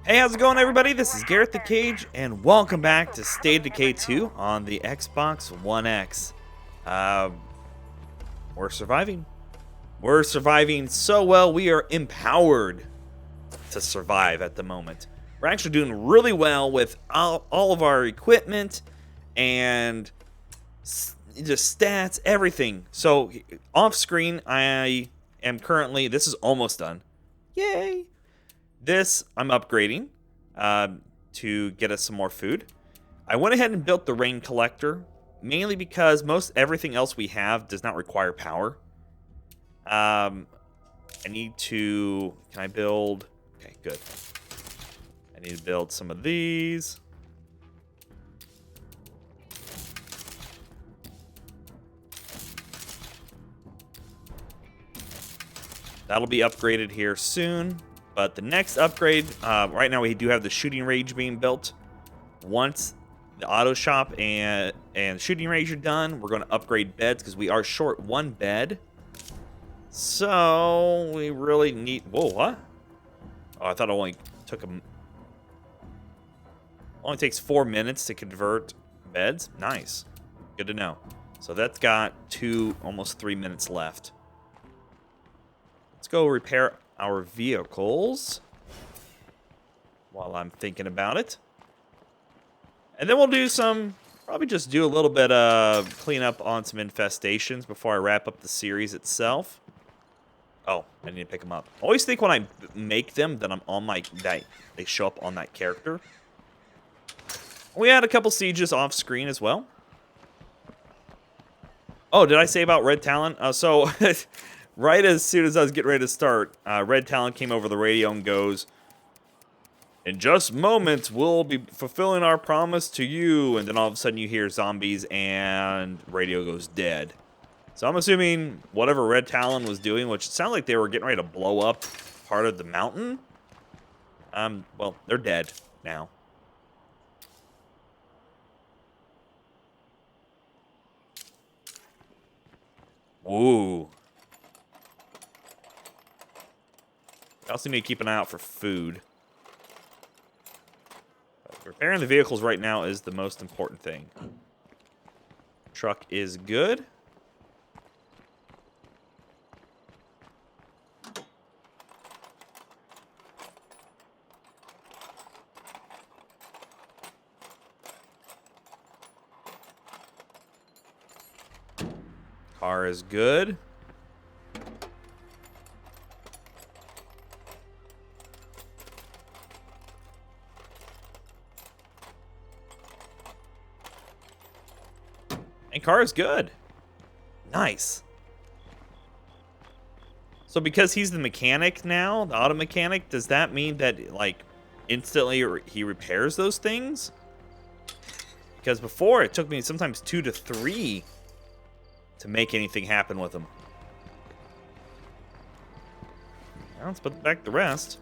Hey, how's it going, everybody? This is Garrett the Cage, and welcome back to State of Decay 2 on the Xbox One X. Uh, we're surviving. We're surviving so well, we are empowered to survive at the moment. We're actually doing really well with all of our equipment and just stats, everything. So, off screen, I am currently, this is almost done. Yay! This, I'm upgrading to get us some more food. I went ahead and built the rain collector, mainly because most everything else we have does not require power. I need to, can I build, okay, good. I need to build some of these. That'll be upgraded here soon. But the next upgrade, right now we do have the shooting range being built. Once the auto shop and shooting range are done, we're going to upgrade beds because we are short one bed. So we really need. Whoa, what? Oh, I thought it only took only takes 4 minutes to convert beds. Nice, good to know. So that's got almost 3 minutes left. Let's go repair our vehicles while I'm thinking about it. And then we'll do probably just do a little bit of cleanup on some infestations before I wrap up the series itself. Oh, I need to pick them up. I always think when I make them that I'm on they show up on that character. We had a couple sieges off screen as well. Oh, did I say about Red Talon? So right as soon as I was getting ready to start, Red Talon came over the radio and goes, "In just moments, we'll be fulfilling our promise to you." And then all of a sudden you hear zombies and radio goes dead. So I'm assuming whatever Red Talon was doing, which it sounded like they were getting ready to blow up part of the mountain. Well, they're dead now. Ooh. I also need to keep an eye out for food. Repairing the vehicles right now is the most important thing. Truck is good. Car is good. And car is good. Nice. So because he's the mechanic now, the auto mechanic, does that mean that, like, instantly he repairs those things? Because before, it took me sometimes 2 to 3 to make anything happen with them. Now let's put back the rest.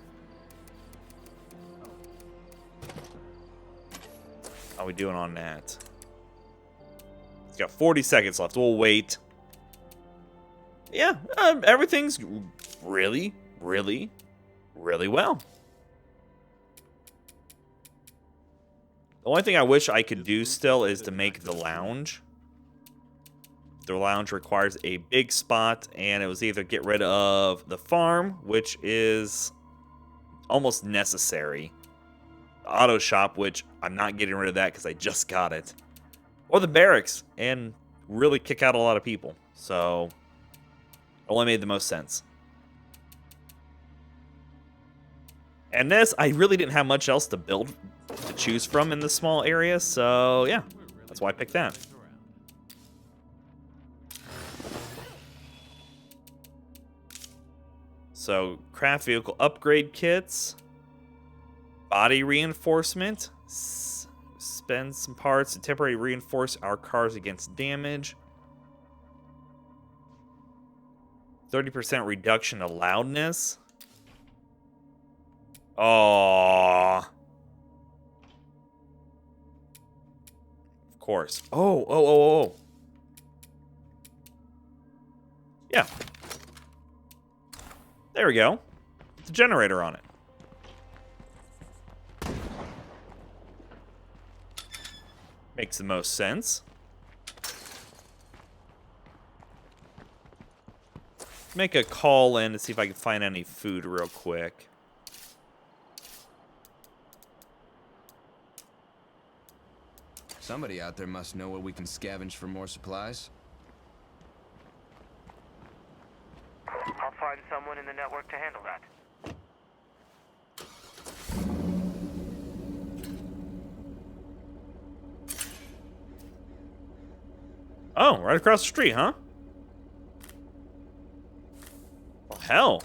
How are we doing on that? It's got 40 seconds left. We'll wait. Yeah, everything's really, really, really well. The only thing I wish I could do still is to make the lounge. The lounge requires a big spot, and it was either get rid of the farm, which is almost necessary. The auto shop, which I'm not getting rid of that because I just got it. Or the barracks, and really kick out a lot of people. So, it only made the most sense. And this, I really didn't have much else to build, to choose from in this small area, so yeah, that's why I picked that. So, craft vehicle upgrade kits, body reinforcement, spend some parts to temporarily reinforce our cars against damage, 30% reduction to loudness. Oh, of course. Oh. Yeah. There we go. It's a generator on it. Makes the most sense. Make a call in to see if I can find any food real quick. Somebody out there must know where we can scavenge for more supplies. I'll find someone in the network to handle that. Oh, right across the street, huh? Well, hell.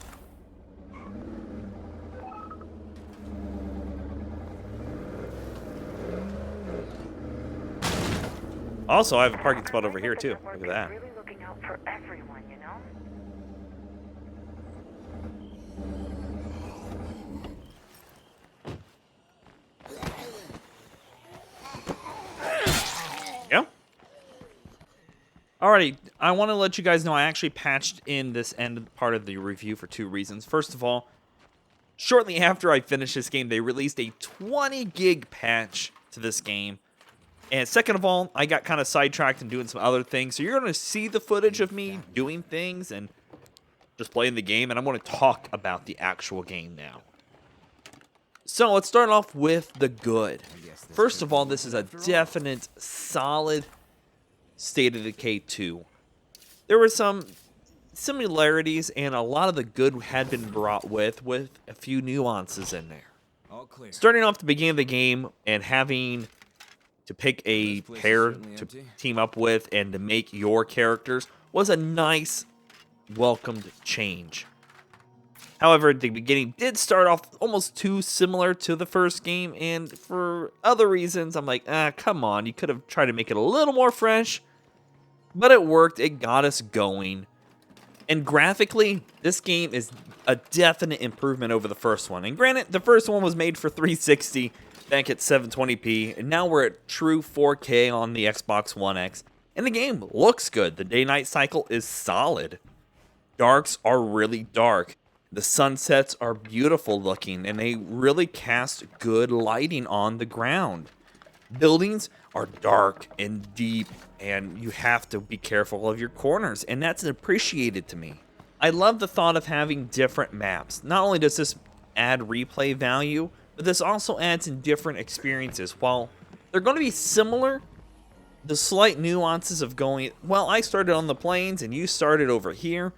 Also, I have a parking spot over here, too. Look at that. Really looking out for everyone, you know? Yeah. Alrighty, I want to let you guys know I actually patched in this end part of the review for 2 reasons. First of all, shortly after I finished this game, they released a 20 gig patch to this game. And second of all, I got kind of sidetracked and doing some other things. So you're going to see the footage of me doing things and just playing the game. And I'm going to talk about the actual game now. So let's start off with the good. First of all, this is a definite, solid State of Decay 2. There were some similarities, and a lot of the good had been brought with a few nuances in there. Starting off the beginning of the game and having to pick a pair to team up with and to make your characters was a nice, welcomed change. However, the beginning did start off almost too similar to the first game, and for other reasons, I'm like, come on, you could have tried to make it a little more fresh, but it worked, it got us going. And graphically, this game is a definite improvement over the first one. And granted, the first one was made for 360, back at 720p, and now we're at true 4K on the Xbox One X, and the game looks good. The day-night cycle is solid. Darks are really dark. The sunsets are beautiful looking, and they really cast good lighting on the ground. Buildings are dark and deep, and you have to be careful of your corners, and that's appreciated to me. I love the thought of having different maps. Not only does this add replay value, but this also adds in different experiences. While they're going to be similar, the slight nuances of going, well, I started on the plains and you started over here,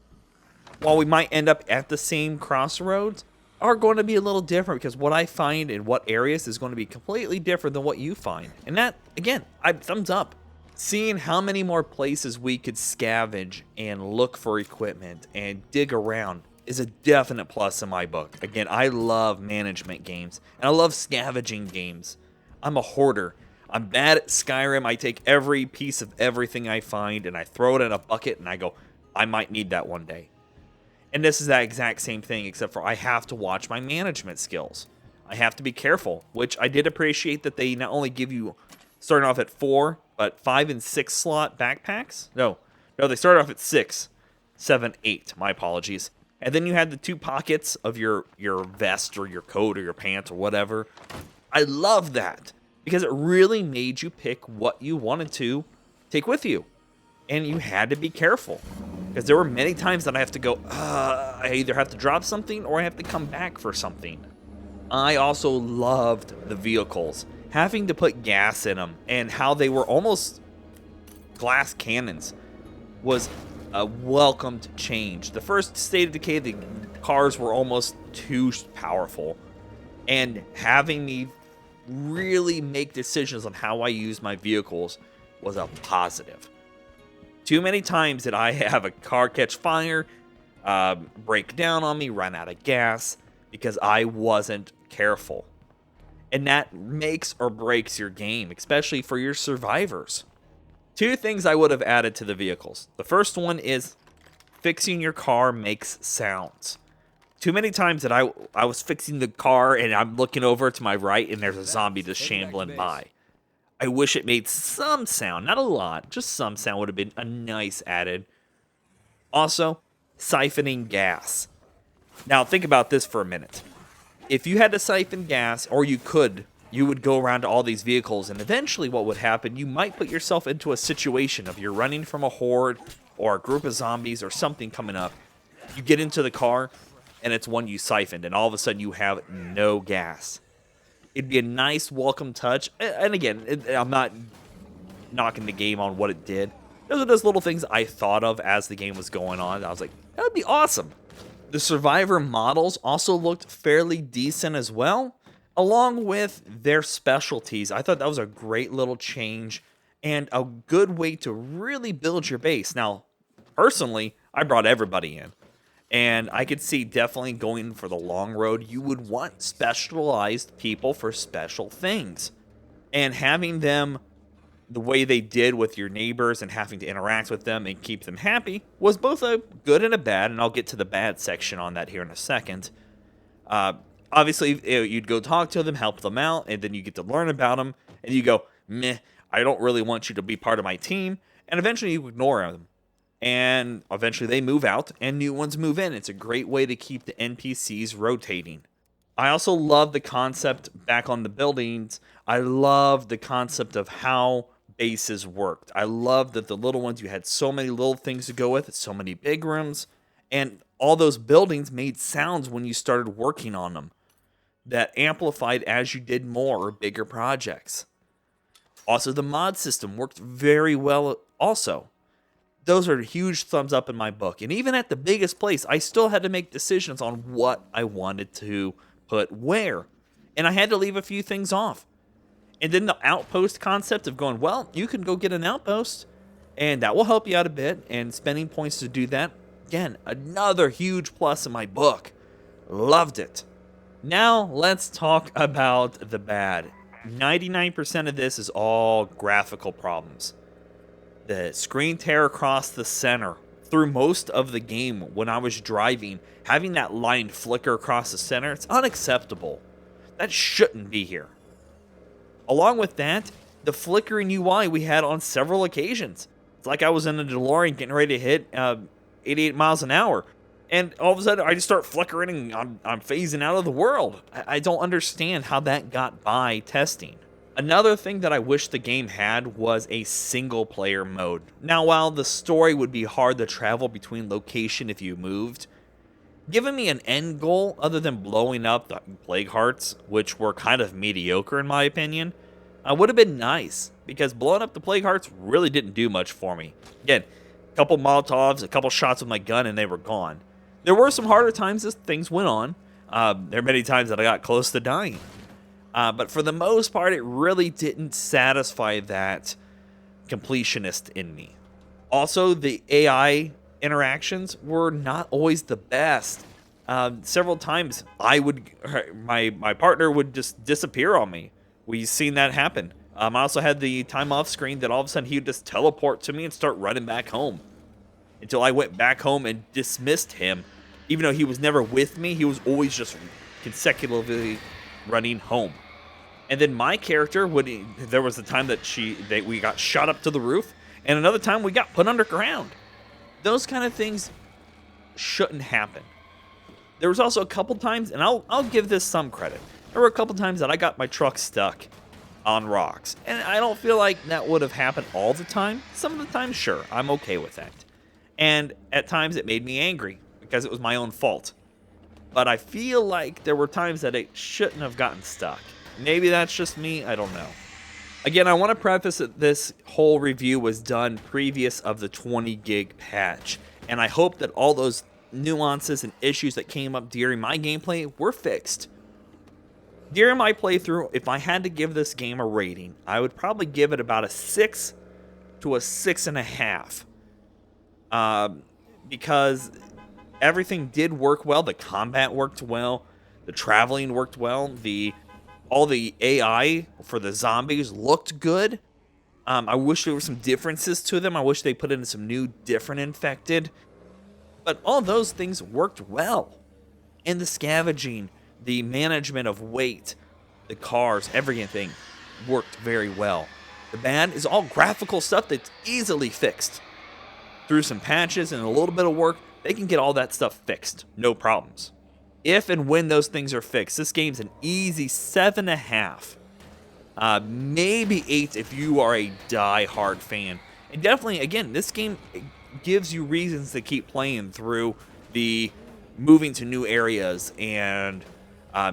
while we might end up at the same crossroads, are going to be a little different, because what I find in what areas is going to be completely different than what you find. And that, again, thumbs up. Seeing how many more places we could scavenge and look for equipment and dig around is a definite plus in my book. Again, I love management games, and I love scavenging games. I'm a hoarder. I'm bad at Skyrim. I take every piece of everything I find, and I throw it in a bucket, and I go, I might need that one day. And this is that exact same thing, except for I have to watch my management skills. I have to be careful, which I did appreciate that they not only give you, starting off at 4, but 5 and 6 slot backpacks. No, they started off at 6, 7, 8. My apologies. And then you had the 2 pockets of your vest or your coat or your pants or whatever. I love that, because it really made you pick what you wanted to take with you. And you had to be careful, because there were many times that I have to go, I either have to drop something or I have to come back for something. I also loved the vehicles, having to put gas in them, and how they were almost glass cannons was a welcomed change. The first State of Decay, the cars were almost too powerful, and having me really make decisions on how I use my vehicles was a positive. Too many times did I have a car catch fire, break down on me, run out of gas, because I wasn't careful. And that makes or breaks your game, especially for your survivors. 2 things I would have added to the vehicles. The first one is fixing your car makes sounds. Too many times that I was fixing the car and I'm looking over to my right and there's a zombie just shambling by. I wish it made some sound, not a lot, just some sound would have been a nice added. Also, siphoning gas. Now think about this for a minute. If you had to siphon gas, or you could you would go around to all these vehicles, and eventually what would happen, you might put yourself into a situation of you're running from a horde or a group of zombies or something coming up. You get into the car, and it's one you siphoned, and all of a sudden you have no gas. It'd be a nice welcome touch. And again, I'm not knocking the game on what it did. Those are those little things I thought of as the game was going on. I was like, that would be awesome. The survivor models also looked fairly decent as well, along with their specialties. I thought that was a great little change and a good way to really build your base. Now, personally, I brought everybody in. And I could see definitely going for the long road. You would want specialized people for special things. And having them the way they did with your neighbors and having to interact with them and keep them happy was both a good and a bad. And I'll get to the bad section on that here in a second. Obviously, you'd go talk to them, help them out, and then you get to learn about them. And you go, meh, I don't really want you to be part of my team. And eventually you ignore them. And eventually they move out and new ones move in. It's a great way to keep the NPCs rotating. I also love the concept back on the buildings. I love the concept of how bases worked. I love that the little ones, you had so many little things to go with, so many big rooms, and all those buildings made sounds when you started working on them that amplified as you did more or bigger projects. Also, the mod system worked very well also. Those are huge thumbs up in my book. And even at the biggest place, I still had to make decisions on what I wanted to put where. And I had to leave a few things off. And then the outpost concept of going, well, you can go get an outpost, and that will help you out a bit. And spending points to do that, again, another huge plus in my book. Loved it. Now, let's talk about the bad. 99% of this is all graphical problems. The screen tear across the center through most of the game when I was driving, having that line flicker across the center, it's unacceptable. That shouldn't be here. Along with that, the flickering UI we had on several occasions. It's like I was in a DeLorean getting ready to hit 88 miles an hour. And all of a sudden, I just start flickering and I'm phasing out of the world. I don't understand how that got by testing. Another thing that I wish the game had was a single player mode. Now, while the story would be hard to travel between location if you moved, giving me an end goal other than blowing up the plague hearts, which were kind of mediocre in my opinion, would have been nice, because blowing up the plague hearts really didn't do much for me. Again, a couple Molotovs, a couple shots with my gun, and they were gone. There were some harder times as things went on. There are many times that I got close to dying. But for the most part, it really didn't satisfy that completionist in me. Also, the AI interactions were not always the best. Several times, my partner would just disappear on me. We've seen that happen. I also had the time off screen that all of a sudden he would just teleport to me and start running back home. Until I went back home and dismissed him. Even though he was never with me, he was always just consecutively running home. And then my character there was a time that we got shot up to the roof, and another time we got put underground. Those kind of things shouldn't happen. There was also a couple times, and I'll give this some credit. There were a couple times that I got my truck stuck on rocks, and I don't feel like that would have happened all the time. Some of the time, sure, I'm okay with that. And at times it made me angry because it was my own fault. But I feel like there were times that it shouldn't have gotten stuck. Maybe that's just me, I don't know. Again, I want to preface that this whole review was done previous of the 20 gig patch. And I hope that all those nuances and issues that came up during my gameplay were fixed. During my playthrough, if I had to give this game a rating, I would probably give it about a 6 to a 6.5. Because everything did work well. The combat worked well. The traveling worked well. All the AI for the zombies looked good. I wish there were some differences to them. I wish they put in some new, different infected. But all those things worked well. And the scavenging, the management of weight, the cars, everything worked very well. The bad is all graphical stuff that's easily fixed. Through some patches and a little bit of work, they can get all that stuff fixed. No problems. If and when those things are fixed, this game's an easy 7.5. Maybe 8 if you are a die-hard fan. And definitely, again, this game gives you reasons to keep playing through the moving to new areas and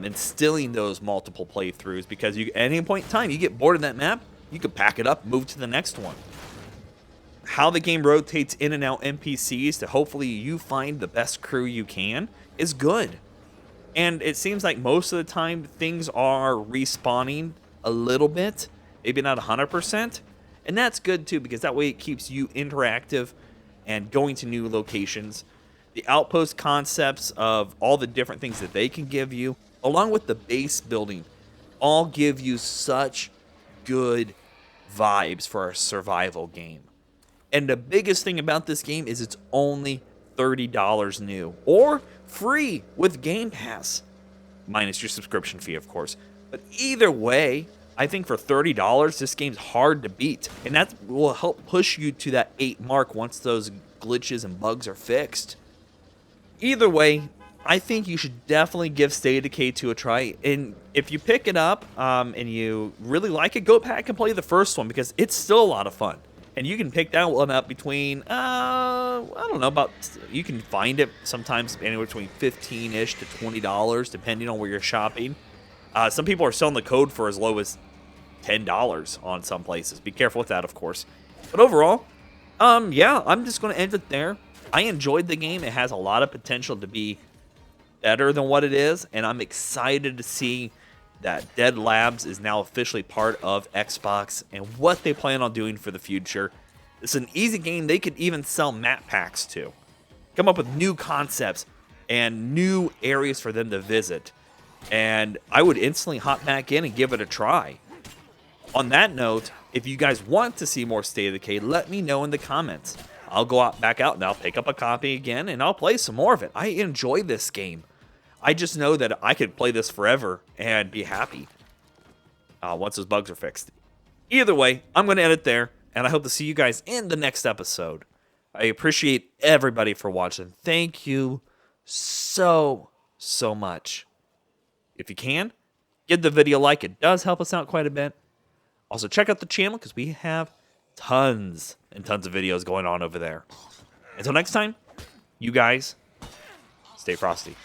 instilling those multiple playthroughs, because you, at any point in time you get bored of that map, you can pack it up, move to the next one. How the game rotates in and out NPCs to hopefully you find the best crew you can is good. And it seems like most of the time things are respawning a little bit, maybe not 100%. And that's good too, because that way it keeps you interactive and going to new locations. The outpost concepts of all the different things that they can give you, along with the base building, all give you such good vibes for a survival game. And the biggest thing about this game is it's only $30 new, or free with Game Pass, minus your subscription fee, of course. But either way, I think for $30, this game's hard to beat, and that will help push you to that 8 mark once those glitches and bugs are fixed. Either way, I think you should definitely give State of Decay 2 a try, and if you pick it up and you really like it, go back and play the first one, because it's still a lot of fun. And you can pick that one up between, I don't know, about, you can find it sometimes anywhere between $15-ish to $20, depending on where you're shopping. Some people are selling the code for as low as $10 on some places. Be careful with that, of course. But overall, yeah, I'm just going to end it there. I enjoyed the game. It has a lot of potential to be better than what it is, and I'm excited to see that Dead Labs is now officially part of Xbox and what they plan on doing for the future. It's an easy game they could even sell map packs to. Come up with new concepts and new areas for them to visit. And I would instantly hop back in and give it a try. On that note, if you guys want to see more State of Decay, let me know in the comments. I'll go back out and I'll pick up a copy again and I'll play some more of it. I enjoy this game. I just know that I could play this forever and be happy once those bugs are fixed. Either way, I'm going to end it there, and I hope to see you guys in the next episode. I appreciate everybody for watching. Thank you so much. If you can, give the video a like. It does help us out quite a bit. Also, check out the channel because we have tons and tons of videos going on over there. Until next time, you guys, stay frosty.